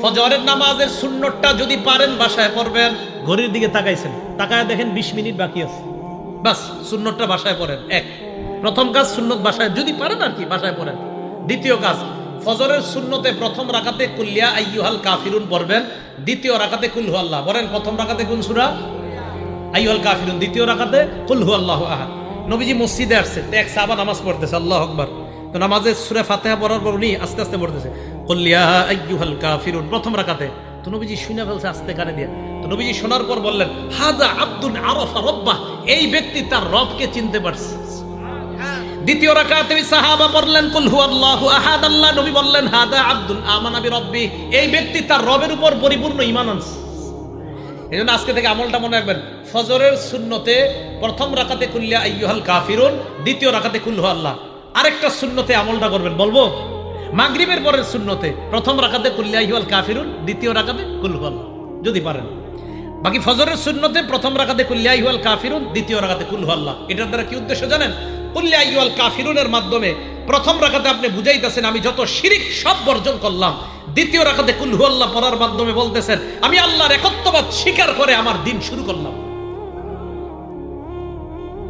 ফজরের নামাজের সুন্নতটা যদি পারেন বাসায় পড়বেন। ঘড়ির দিকে তাকাইছেন, তাকায় দেখেন 20 মিনিট বাকি আছে, বাস সুন্নতটা বাসায় পড়েন। এক, প্রথম কাজ সুন্নত বাসায় যদি পারেন আর কি বাসায় পড়েন। দ্বিতীয় কাজ, ফজরের সুন্নতে প্রথম রাকাতে কুল্লিয়া আইয়ুহাল কাফিরুন পড়বেন, দ্বিতীয় রাকাতে কুল হু আল্লাহ। বলেন প্রথম রাকাতে কোন সূরা? আইয়ুহাল কাফিরুন, দ্বিতীয় রাকাতে কুল হু আল্লাহু আহাদ। নবীজি মসজিদে আসছে, এক সাহাবা নামাজ পড়তেছে, আল্লাহু আকবার। তো নামাজে সূরা ফাতিহা পড়ার পর উনি আস্তে আস্তে পড়তেছে কুল্লিয়া আইয়ুহাল কাফিরুন প্রথম রাকাতে। তো নবীজি শুনে ফেলছে আস্তে কানে দিয়ে। তো নবীজি শোনার পর বললেন, হাযা আব্দুন আরাফা রাব্বাহ, এই ব্যক্তি তার রবকে চিনতে পারছে। দ্বিতীয় রাকাতে সাহাবা পড়লেন কুল হু আল্লাহু আহাদ, আল্লাহ নবী বললেন হাদা আব্দুন আমানা বিরব্বি, এই ব্যক্তি তার রবের উপর পরিপূর্ণ ঈমান আনছে। এজন্য আজকে থেকে আমলটা মনে রাখবেন, ফজরের সুন্নতে প্রথম রাকাতে কুল্লিয়া আইয়ুহাল কাফিরুন, দ্বিতীয় রাকাতে কুল হু আল্লাহ। আরেকটা সুন্নতে আমলটা করবেন, বলবো? মাগরিবের পরের সুন্নতে প্রথম রাকাতে কুল্লিয়া আইয়ুহাল কাফিরুন, দ্বিতীয় রাকাতে কুল হু আল্লাহ যদি পারেন। বাকি ফজরের সুন্নতে প্রথম রাকাতে কুল্লিয়া আইয়ুহাল কাফিরুন, দ্বিতীয় রাকাতে কুল হু আল্লাহ। এটার দ্বারা কি উদ্দেশ্য জানেন? কুল্লিয়া আইয়ুহাল কাফিরুনের মাধ্যমে প্রথম রাকাতে আপনি বুঝাইতেছেন আমি যত শিরিক সব বর্জন করলাম। দ্বিতীয় রাকাতে কুল হু আল্লাহ পড়ার মাধ্যমে বলতেছেন আমি আল্লাহর একত্ববাদ স্বীকার করে আমার দিন শুরু করলাম।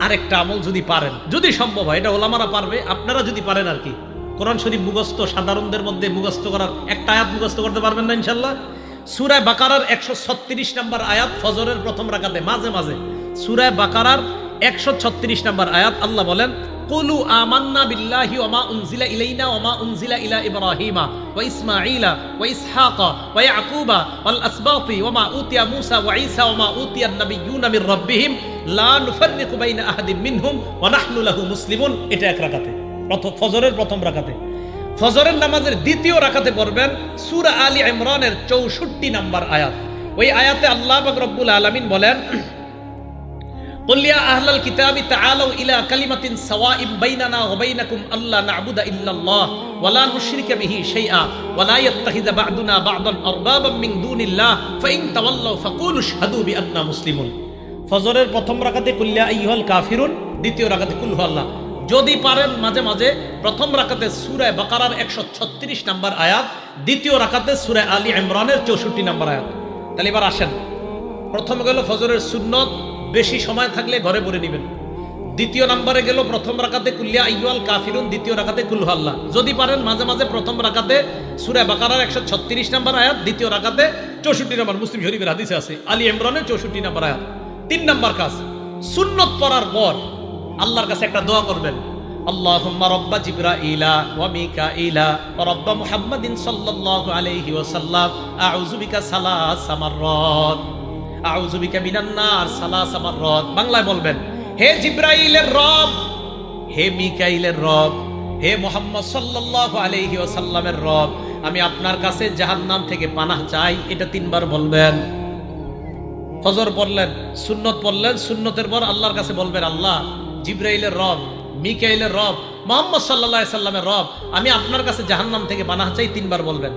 আরেকটা আমল যদি পারেন, যদি সম্ভব হয়, এটা ওলামারা পারবে, আপনারা যদি পারেন আর কি, কোরআন শরীফ মুখস্থ সাধারণদের মধ্যে মুখস্থ করার একটা আয়াত মুখস্থ করতে পারবেন না ইনশাআল্লাহ? সূরা বাকারার 136 নম্বর আয়াত ফজরের প্রথম রাকাতে মাঝে মাঝে, সূরা বাকারার 136 নম্বর আয়াত, আল্লাহ বলেন কুলু আমান্না বিল্লাহি ওয়া মা উনজিলা ইলাইনা ওয়া মা উনজিলা ইলা ইব্রাহিমা ওয়া ইসমাঈলা ওয়া ইসহাকা ওয়া ইয়াকুবা ওয়াল আসবাতি ওয়া মা উতিয়া মূসা ওয়া ঈসা ওয়া মা উতিয়ান নাবিয়্যুনা মির রাব্বিহিম লা নুফাররিকু বাইনা আহাদিন মিনহুম ওয়া নাহনু লাহু মুসলিমুন। এটা এক রাকাতে, ফজরের প্রথম রাকাতে। ফজরের নামাজের দ্বিতীয় রাকাতে পড়বেন সূরা আলী ইমরানের 64 নম্বর আয়াত। ওই আয়াতে আল্লাহ পাক রব্বুল আলামিন বলেন কুল ইয়া আহলাল কিতাবি তাআলাউ ইলা কালিমাতিন সাওয়াইন বাইনানা ওয়া বাইনাকুম আল্লা না'বুদা ইল্লাল্লাহ ওয়া লা নুশরিকা বিহি শাইআ ওয়া লা ইয়াত্তাখিযা বা'দুনা বা'দান আরবাবাম মিন দুনিল্লাহ ফাইন তাওয়াল্লাউ ফাকুলু আশহাদু বিআন্না মুসলিমুন। ফজরের প্রথম রাকাতে কুল ইয়া আইয়ুহাল কাফিরুন, দ্বিতীয় রাকাতে কুল হু আল্লাহ। যদি পারেন মাঝে মাঝে প্রথম রাকাতে সূরা বাকারার 136 নম্বর আয়াত, দ্বিতীয় রাকাতে সূরা আলী ইমরানের 64 নম্বর আয়াত। তাহলে এবার আসেন, প্রথম গেল ফজরের সুন্নত, বেশি সময় থাকলে ঘরে পড়ে নেবেন। দ্বিতীয় নম্বরে গেল প্রথম রাকাতে কুল্লিয়া আইয়ুহাল কাফিরুন, দ্বিতীয় রাকাতে কুল হু আল্লাহ। যদি পারেন মাঝে মাঝে প্রথম রাকাতে সূরা বাকারার 136 নম্বর আয়াত, দ্বিতীয় রাকাতে 64 নম্বর, মুসলিম শরীফের হাদিসে আছে আলী ইমরানের 64 নম্বর আয়াত। 3 নম্বর কাজ, সুন্নত পড়ার পর আল্লাহর কাছে একটা দোয়া করবেন, আল্লাহুম্মা রাব্বা জিবরাইলা ওয়া মিকাইলা ওয়া রাব্বা মুহাম্মাদিন সাল্লাল্লাহু আলাইহি ওয়াসাল্লাম আউযু বিকা সালাসা মাররাত আউযু বিকা মিনান নার সালাসা মাররাত। বাংলায় বলবেন, হে জিবরাইলের রব, হে মিকাইলের রব, হে মুহাম্মদ সাল্লাল্লাহু আলাইহি ওয়াসাল্লামের রব, আমি আপনার কাছে জাহান্নাম থেকে পানাহ চাই। এটা 3 বার বলবেন। ফজর পড়লেন, সুন্নত পড়লেন, সুন্নতের পর আল্লাহর কাছে বলবেন, আল্লাহ জিবরাইলের রব, মিকাইলের রব, মুহাম্মদ সাল্লাল্লাহু আলাইহি ওয়াসাল্লামের রব, আমি আপনার কাছে জাহান্নাম থেকে পানাহ চাই। 3 বার বলবেন।